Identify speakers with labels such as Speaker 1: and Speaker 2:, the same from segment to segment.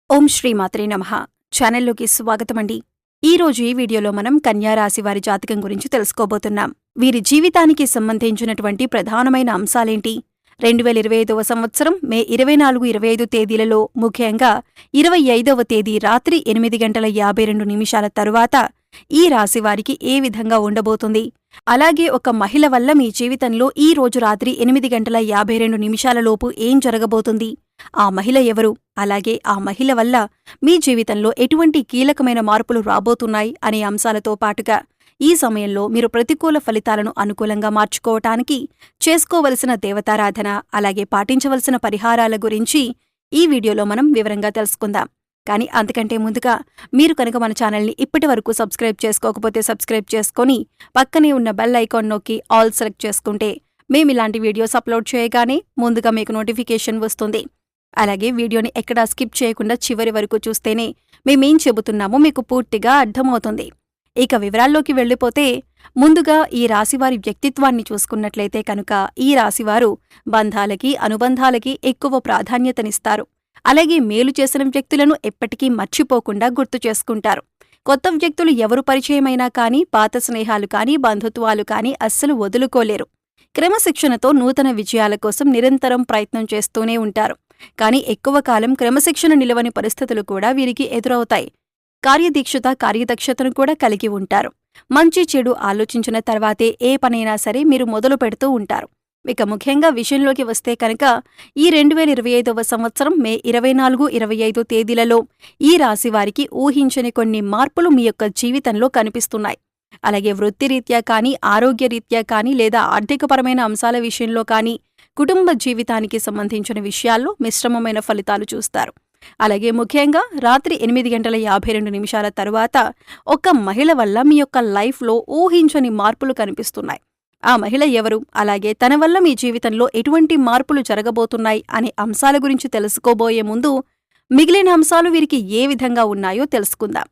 Speaker 1: ఓం శ్రీ మాత్రే నమః. ఛానల్లోకి స్వాగతమండి. ఈరోజు ఈ వీడియోలో మనం కన్యా రాశి వారి జాతకం గురించి తెలుసుకోబోతున్నాం. వీరి జీవితానికి సంబంధించినటువంటి ప్రధానమైన అంశాలేంటి? 2025వ సంవత్సరం మే 24, 25 తేదీలలో, ముఖ్యంగా 25వ తేదీ రాత్రి 8:52 తరువాత ఈ రాశి వారికి ఏ విధంగా ఉండబోతుంది? అలాగే ఒక మహిళ వల్ల మీ జీవితంలో ఈ రోజు రాత్రి 8:52 లోపు ఏం జరగబోతుంది? ఆ మహిళ ఎవరు? అలాగే ఆ మహిళ వల్ల మీ జీవితంలో ఎటువంటి కీలకమైన మార్పులు రాబోతున్నాయి అనే అంశాలతో పాటుగా ఈ సమయంలో మీరు ప్రతికూల ఫలితాలను అనుకూలంగా మార్చుకోవటానికి చేసుకోవలసిన దేవతారాధన, అలాగే పాటించవలసిన పరిహారాల గురించి ఈ వీడియోలో మనం వివరంగా తెలుసుకుందాం. కానీ అంతకంటే ముందుగా మీరు కనుక మన ఛానల్ని ఇప్పటివరకు సబ్స్క్రైబ్ చేసుకోకపోతే సబ్స్క్రైబ్ చేసుకొని పక్కనే ఉన్న బెల్ ఐకాన్ నొక్కి ఆల్ సెలెక్ట్ చేసుకుంటే మేమిలాంటి వీడియోస్ అప్లోడ్ చేయగానే ముందుగా మీకు నోటిఫికేషన్ వస్తుంది. అలాగే వీడియోని ఎక్కడా స్కిప్ చేయకుండా చివరి వరకు చూస్తేనే మేమేం చెబుతున్నామో మీకు పూర్తిగా అర్థమవుతుంది. ఇక వివరాల్లోకి వెళ్ళిపోతే, ముందుగా ఈ రాశివారి వ్యక్తిత్వాన్ని చూసుకున్నట్లయితే కనుక ఈ రాశివారు బంధాలకి, అనుబంధాలకి ఎక్కువ ప్రాధాన్యతనిస్తారు. అలాగే మేలు చేసిన వ్యక్తులను ఎప్పటికీ మర్చిపోకుండా గుర్తు చేసుకుంటారు. కొత్త వ్యక్తులు ఎవరు పరిచయమైనా కానీ, పాత స్నేహాలు కానీ, బంధుత్వాలు కానీ అస్సలు వదులుకోలేరు. క్రమశిక్షణతో నూతన విజయాల కోసం నిరంతరం ప్రయత్నం చేస్తూనే ఉంటారు. కానీ ఎక్కువ కాలం క్రమశిక్షణ నిలవని పరిస్థితులు కూడా వీరికి ఎదురవుతాయి. కార్యదీక్షత, కార్యదక్షతను కూడా కలిగి ఉంటారు. మంచి చెడు ఆలోచించిన తర్వాతే ఏ పనైనా సరే మీరు మొదలు పెడుతూ ఉంటారు. ఇక ముఖ్యంగా విషయంలోకి వస్తే కనుక ఈ 2025వ సంవత్సరం మే 24, 25 తేదీలలో ఈ రాశివారికి ఊహించని కొన్ని మార్పులు మీ యొక్క జీవితంలో కనిపిస్తున్నాయి. అలాగే వృత్తిరీత్యా కానీ, ఆరోగ్యరీత్యా కానీ, లేదా ఆర్థికపరమైన అంశాల విషయంలో కానీ, కుటుంబ జీవితానికి సంబంధించిన విషయాల్లో మిశ్రమమైన ఫలితాలు చూస్తారు. అలాగే ముఖ్యంగా రాత్రి 8:52 తరువాత ఒక మహిళ వల్ల మీ యొక్క లైఫ్లో ఊహించని మార్పులు కనిపిస్తున్నాయి. ఆ మహిళ ఎవరు? అలాగే తన వల్ల మీ జీవితంలో ఎటువంటి మార్పులు జరగబోతున్నాయి అనే అంశాల గురించి తెలుసుకోబోయే ముందు మిగిలిన అంశాలు వీరికి ఏ విధంగా ఉన్నాయో తెలుసుకుందాం.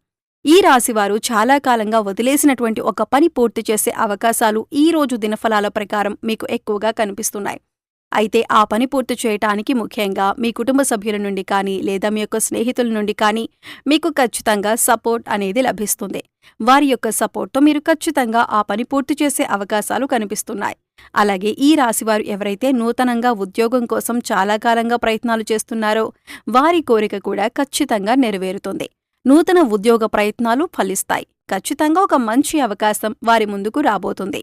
Speaker 1: ఈ రాశివారు చాలా కాలంగా వదిలేసినటువంటి ఒక పని పూర్తి చేసే అవకాశాలు ఈ రోజు దినఫలాల ప్రకారం మీకు ఎక్కువగా కనిపిస్తున్నాయి. అయితే ఆ పని పూర్తి చేయటానికి ముఖ్యంగా మీ కుటుంబ సభ్యుల నుండి కానీ, లేదా మీ యొక్క స్నేహితుల నుండి కానీ మీకు ఖచ్చితంగా సపోర్ట్ అనేది లభిస్తుంది. వారి యొక్క సపోర్ట్తో మీరు ఖచ్చితంగా ఆ పని పూర్తి చేసే అవకాశాలు కనిపిస్తున్నాయి. అలాగే ఈ రాశివారు ఎవరైతే నూతనంగా ఉద్యోగం కోసం చాలా కాలంగా ప్రయత్నాలు చేస్తున్నారో వారి కోరిక కూడా ఖచ్చితంగా నెరవేరుతుంది. నూతన ఉద్యోగ ప్రయత్నాలు ఫలిస్తాయి. ఖచ్చితంగా ఒక మంచి అవకాశం వారి ముందుకు రాబోతుంది.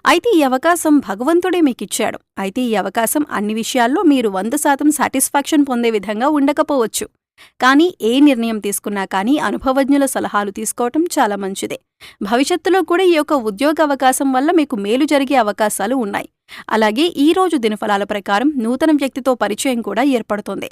Speaker 1: అయితే ఈ అవకాశం భగవంతుడే మీకిచ్చాడు. అయితే ఈ అవకాశం అన్ని విషయాల్లో మీరు 100% సాటిస్ఫాక్షన్ పొందే విధంగా ఉండకపోవచ్చు. కానీ ఏ నిర్ణయం తీసుకున్నా కానీ అనుభవజ్ఞుల సలహాలు తీసుకోవటం చాలా మంచిదే. భవిష్యత్తులో కూడా ఈ యొక్క ఉద్యోగ అవకాశం వల్ల మీకు మేలు జరిగే అవకాశాలు ఉన్నాయి. అలాగే ఈ రోజు దినఫలాల ప్రకారం నూతన వ్యక్తితో పరిచయం కూడా ఏర్పడుతుంది.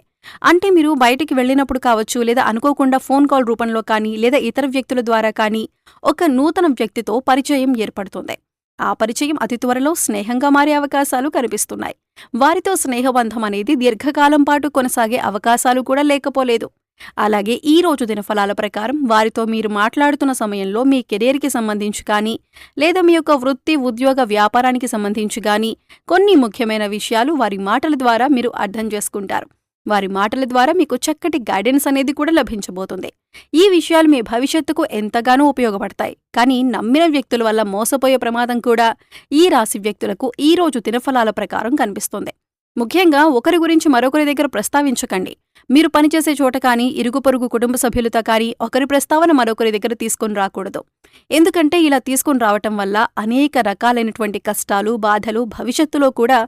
Speaker 1: అంటే మీరు బయటికి వెళ్ళినప్పుడు కావచ్చు, లేదా అనుకోకుండా ఫోన్ కాల్ రూపంలో కానీ, లేదా ఇతర వ్యక్తుల ద్వారా కానీ ఒక నూతన వ్యక్తితో పరిచయం ఏర్పడుతుంది. ఆ పరిచయం అతి త్వరలో స్నేహంగా మారే అవకాశాలు కనిపిస్తున్నాయి. వారితో స్నేహబంధం అనేది దీర్ఘకాలం పాటు కొనసాగే అవకాశాలు కూడా లేకపోలేదు. అలాగే ఈ రోజు దినఫలాల ప్రకారం వారితో మీరు మాట్లాడుతున్న సమయంలో మీ కెరీర్కి సంబంధించి కానీ, లేదా మీ యొక్క వృత్తి, ఉద్యోగ, వ్యాపారానికి సంబంధించి కానీ కొన్ని ముఖ్యమైన విషయాలు వారి మాటల ద్వారా మీరు అర్థం చేసుకుంటారు. వారి మాటల ద్వారా మీకు చక్కటి గైడెన్స్ అనేది కూడా లభించబోతుంది. ఈ విషయాలు మీ భవిష్యత్తుకు ఎంతగానో ఉపయోగపడతాయి. కానీ నమ్మిన వ్యక్తుల వల్ల మోసపోయే ప్రమాదం కూడా ఈ రాశి వ్యక్తులకు ఈ రోజు దినఫలాల ప్రకారం కనిపిస్తుంది. ముఖ్యంగా ఒకరి గురించి మరొకరి దగ్గర ప్రస్తావించకండి. మీరు పనిచేసే చోట కానీ, ఇరుగు పొరుగు కుటుంబ సభ్యులతో కానీ ఒకరి ప్రస్తావన మరొకరి దగ్గర తీసుకుని రాకూడదు. ఎందుకంటే ఇలా తీసుకుని రావటం వల్ల అనేక రకాలైనటువంటి కష్టాలు, బాధలు భవిష్యత్తులో కూడా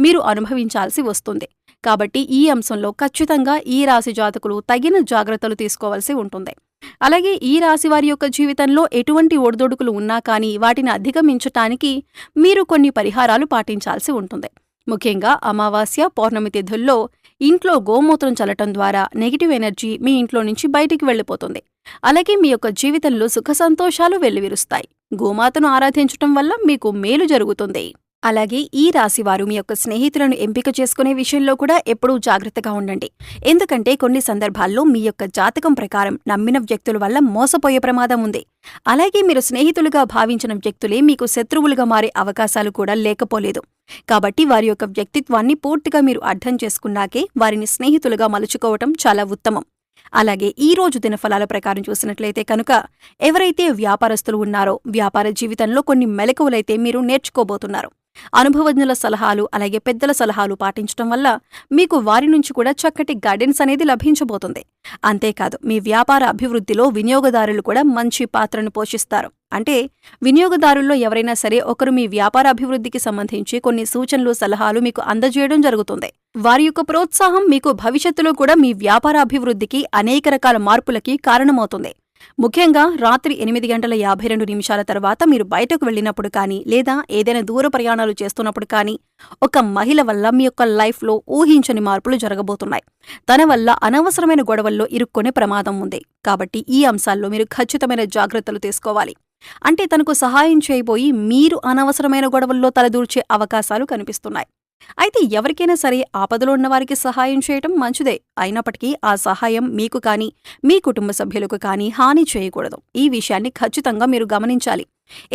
Speaker 1: మీరు అనుభవించాల్సి వస్తుంది. కాబట్టి ఈ అంశంలో ఖచ్చితంగా ఈ రాశి జాతకులు తగిన జాగ్రత్తలు తీసుకోవాల్సి ఉంటుంది. అలాగే ఈ రాశి వారి యొక్క జీవితంలో ఎటువంటి ఒడిదొడుకులు ఉన్నా కానీ వాటిని అధిగమించటానికి మీరు కొన్ని పరిహారాలు పాటించాల్సి ఉంటుంది. ముఖ్యంగా అమావాస్య, పౌర్ణమి తిథుల్లో ఇంట్లో గోమూత్రం చల్లటం ద్వారా నెగిటివ్ ఎనర్జీ మీ ఇంట్లో నుంచి బయటికి వెళ్ళిపోతుంది. అలాగే మీ యొక్క జీవితంలో సుఖ సంతోషాలు వెల్లివిరుస్తాయి. గోమాతను ఆరాధించటం వల్ల మీకు మేలు జరుగుతుంది. అలాగే ఈ రాశివారు మీ యొక్క స్నేహితులను ఎంపిక చేసుకునే విషయంలో కూడా ఎప్పుడూ జాగ్రత్తగా ఉండండి. ఎందుకంటే కొన్ని సందర్భాల్లో మీ యొక్క జాతకం ప్రకారం నమ్మిన వ్యక్తుల వల్ల మోసపోయే ప్రమాదం ఉంది. అలాగే మీరు స్నేహితులుగా భావించిన వ్యక్తులే మీకు శత్రువులుగా మారే అవకాశాలు కూడా లేకపోలేదు. కాబట్టి వారి యొక్క వ్యక్తిత్వాన్ని పూర్తిగా మీరు అర్థం చేసుకున్నాకే వారిని స్నేహితులుగా మలుచుకోవటం చాలా ఉత్తమం. అలాగే ఈ రోజు దినఫలాల ప్రకారం చూసినట్లయితే కనుక ఎవరైతే వ్యాపారస్తులు ఉన్నారో వ్యాపార జీవితంలో కొన్ని మెలకువలైతే మీరు నేర్చుకోబోతున్నారు. అనుభవజ్ఞుల సలహాలు అలాగే పెద్దల సలహాలు పాటించడం వల్ల మీకు వారి నుంచి కూడా చక్కటి గైడెన్స్ అనేది లభించబోతుంది. అంతేకాదు మీ వ్యాపార అభివృద్ధిలో వినియోగదారులు కూడా మంచి పాత్రను పోషిస్తారు. అంటే వినియోగదారుల్లో ఎవరైనా సరే ఒకరు మీ వ్యాపార అభివృద్ధికి సంబంధించి కొన్ని సూచనలు సలహాలు మీకు అందజేయడం జరుగుతుంది. వారి యొక్క ప్రోత్సాహం మీకు భవిష్యత్తులో కూడా మీ వ్యాపార అభివృద్ధికి అనేక రకాల మార్పులకి కారణమవుతుంది. ముఖ్యంగా రాత్రి 8:52 తర్వాత మీరు బయటకు వెళ్ళినప్పుడు కానీ లేదా ఏదైనా దూర ప్రయాణాలు చేస్తున్నప్పుడు కానీ ఒక మహిళ వల్ల మీ యొక్క లైఫ్లో ఊహించని మార్పులు జరగబోతున్నాయి. తన వల్ల అనవసరమైన గొడవల్లో ఇరుక్కునే ప్రమాదం ఉంది. కాబట్టి ఈ అంశాల్లో మీరు ఖచ్చితమైన జాగ్రత్తలు తీసుకోవాలి. అంటే తనకు సహాయం చేయబోయి మీరు అనవసరమైన గొడవల్లో తలదూర్చే అవకాశాలు కనిపిస్తున్నాయి. అయితే ఎవరికైనా సరే ఆపదలో ఉన్నవారికి సహాయం చేయటం మంచిదే. అయినప్పటికీ ఆ సహాయం మీకు కానీ మీ కుటుంబ సభ్యులకు కానీ హాని చేయకూడదు. ఈ విషయాన్ని ఖచ్చితంగా మీరు గమనించాలి.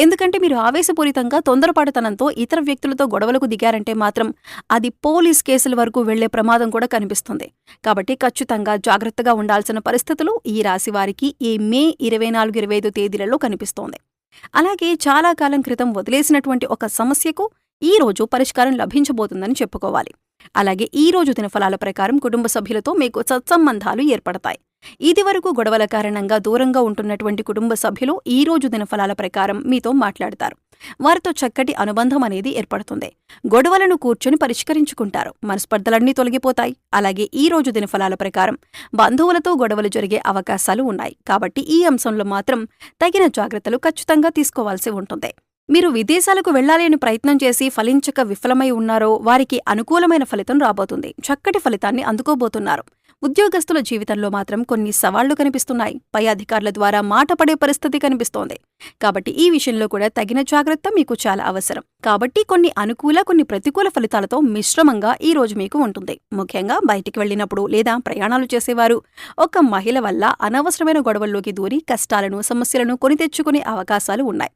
Speaker 1: ఎందుకంటే మీరు ఆవేశపూరితంగా తొందరపాటుతనంతో ఇతర వ్యక్తులతో గొడవలకు దిగారంటే మాత్రం అది పోలీస్ కేసుల వరకు వెళ్లే ప్రమాదం కూడా కనిపిస్తుంది. కాబట్టి ఖచ్చితంగా జాగ్రత్తగా ఉండాల్సిన పరిస్థితులు ఈ రాశి వారికి ఈ మే 24-25 తేదీలలో కనిపిస్తోంది. అలాగే చాలా కాలం క్రితం వదిలేసినటువంటి ఒక సమస్యకు ఈ రోజు పరిష్కారం లభించబోతుందని చెప్పుకోవాలి. అలాగే ఈ రోజు దినఫలాల ప్రకారం కుటుంబ సభ్యులతో మీకు సత్సంబంధాలు ఏర్పడతాయి. ఇదివరకు గొడవల కారణంగా దూరంగా ఉంటున్నటువంటి కుటుంబ సభ్యులు ఈ రోజు దినఫలాల ప్రకారం మీతో మాట్లాడతారు. వారితో చక్కటి అనుబంధం అనేది ఏర్పడుతుంది. గొడవలను కూర్చొని పరిష్కరించుకుంటారు. మనస్పర్ధలన్నీ తొలగిపోతాయి. అలాగే ఈ రోజు దినఫలాల ప్రకారం బంధువులతో గొడవలు జరిగే అవకాశాలు ఉన్నాయి. కాబట్టి ఈ అంశంలో మాత్రం తగిన జాగ్రత్తలు ఖచ్చితంగా తీసుకోవాల్సి ఉంటుంది. మీరు విదేశాలకు వెళ్లాలి అని ప్రయత్నం చేసి ఫలించక విఫలమై ఉన్నారో వారికి అనుకూలమైన ఫలితం రాబోతుంది. చక్కటి ఫలితాన్ని అందుకోబోతున్నారు. ఉద్యోగస్తుల జీవితంలో మాత్రం కొన్ని సవాళ్లు కనిపిస్తున్నాయి. పై అధికారుల ద్వారా మాట పడే పరిస్థితి కనిపిస్తోంది. కాబట్టి ఈ విషయంలో కూడా తగిన జాగ్రత్త మీకు చాలా అవసరం. కాబట్టి కొన్ని అనుకూల కొన్ని ప్రతికూల ఫలితాలతో మిశ్రమంగా ఈ రోజు మీకు ఉంటుంది. ముఖ్యంగా బయటికి వెళ్లినప్పుడు లేదా ప్రయాణాలు చేసేవారు ఒక మహిళ వల్ల అనవసరమైన గొడవల్లోకి దూరి కష్టాలను సమస్యలను కొని తెచ్చుకునే అవకాశాలు ఉన్నాయి.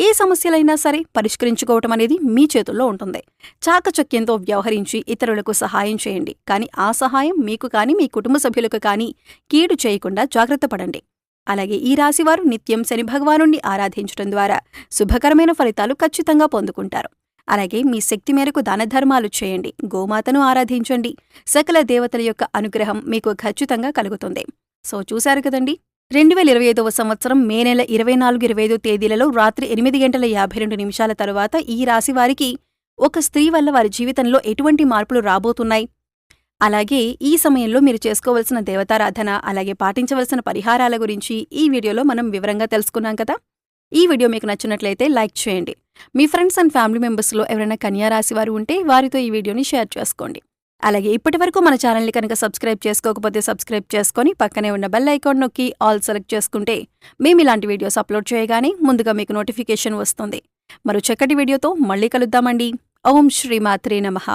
Speaker 1: ఏ సమస్యలైనా సరే పరిష్కరించుకోవటం అనేది మీ చేతుల్లో ఉంటుంది. చాకచక్యంతో వ్యవహరించి ఇతరులకు సహాయం చేయండి. కానీ ఆ సహాయం మీకు కానీ మీ కుటుంబ సభ్యులకు కానీ కీడు చేయకుండా జాగ్రత్త పడండి. అలాగే ఈ రాశివారు నిత్యం శని భగవానుణ్ణి ఆరాధించడం ద్వారా శుభకరమైన ఫలితాలు ఖచ్చితంగా పొందుకుంటారు. అలాగే మీ శక్తి మేరకు దానధర్మాలు చేయండి. గోమాతను ఆరాధించండి. సకల దేవతల యొక్క అనుగ్రహం మీకు ఖచ్చితంగా కలుగుతుంది. సో చూశారు కదండి, 2025వ సంవత్సరం మే నెల 24-25 తేదీలలో రాత్రి 8:52 తరువాత ఈ రాశివారికి ఒక స్త్రీ వల్ల వారి జీవితంలో ఎటువంటి మార్పులు రాబోతున్నాయి, అలాగే ఈ సమయంలో మీరు చేసుకోవలసిన దేవతారాధన అలాగే పాటించవలసిన పరిహారాల గురించి ఈ వీడియోలో మనం వివరంగా తెలుసుకున్నాం కదా. ఈ వీడియో మీకు నచ్చినట్లయితే లైక్ చేయండి. మీ ఫ్రెండ్స్ అండ్ ఫ్యామిలీ మెంబర్స్లో ఎవరైనా కన్యా రాశి వారు ఉంటే వారితో ఈ వీడియోని షేర్ చేసుకోండి. అలాగే ఇప్పటివరకు మన ఛానల్ని కనుక సబ్స్క్రైబ్ చేసుకోకపోతే సబ్స్క్రైబ్ చేసుకొని పక్కనే ఉన్న బెల్ ఐకాన్ నొక్కి ఆల్ సెలెక్ట్ చేసుకుంటే మేము ఇలాంటి వీడియోస్ అప్లోడ్ చేయగానే ముందుగా మీకు నోటిఫికేషన్ వస్తుంది. మరో చక్కటి వీడియోతో మళ్ళీ కలుద్దామండి. ఓం శ్రీమాత్రే నమః.